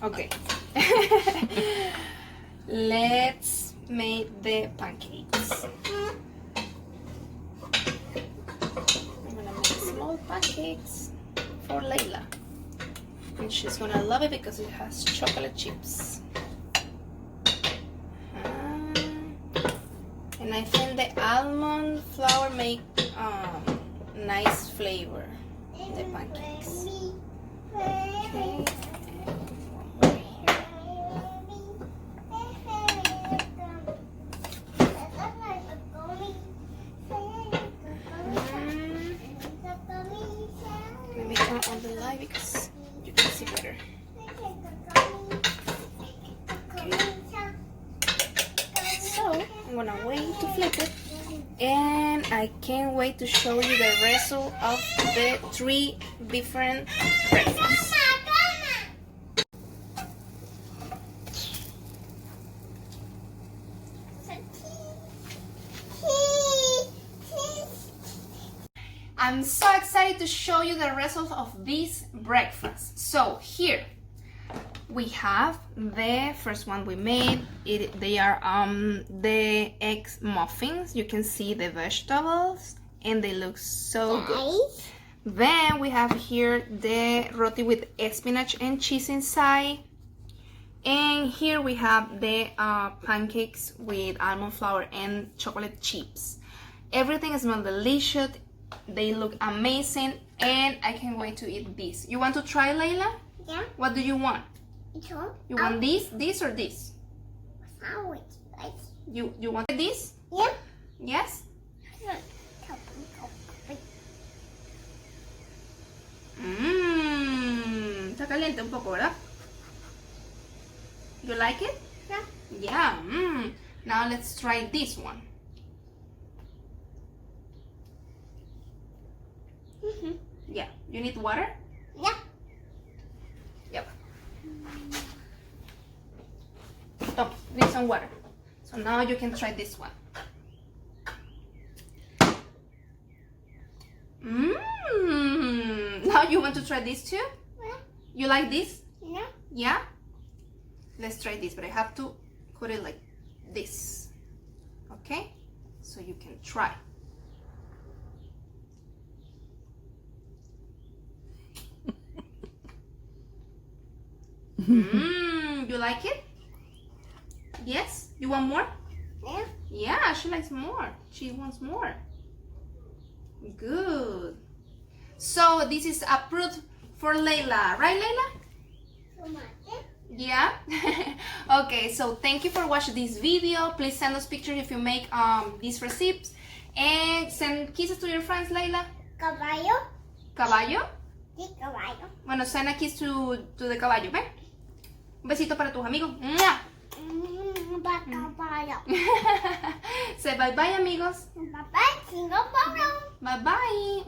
Okay. Let's make the pancakes. I'm gonna make small pancakes for Leila. And she's gonna love it because it has chocolate chips. And I think the almond flour make nice flavor in the pancakes. Okay. Let me turn on the light because you can see better. Okay. So I'm gonna wait to flip it, and I can't wait to show you the result of the 3 different breakfasts. I'm so excited to show you the result of this breakfast. So here we have the first one we made. They are the egg muffins. You can see the vegetables and they look so good. Then we have here the roti with spinach and cheese inside. And here we have the pancakes with almond flour and chocolate chips. Everything smells delicious. They look amazing, and I can't wait to eat this. You want to try, Leila? Yeah. What do you want? Sure. You want this, or this? You want this? Yeah. Yes? Está caliente un poco, ¿verdad? You like it? Yeah. Yeah. Now let's try this one. Yeah. You need water? Yeah. Yep. Oh, need some water. So now you can try this one. Now you want to try this too? Yeah. You like this? Yeah. Yeah? Let's try this, but I have to put it like this. Okay? So you can try. You like it? Yes? You want more? Yeah. Yeah, she likes more. She wants more. Good. So this is approved for Leila, right, Leila? Yeah. Okay, so thank you for watching this video. Please send us pictures if you make these recipes, and send kisses to your friends, Leila. Caballo. Caballo. Sí, caballo. Bueno, send a kiss to the caballo, ¿ven? Un besito para tus amigos. ¡Mua! Caballo. Say bye bye, amigos. Bye bye. Single bottle. Bye bye.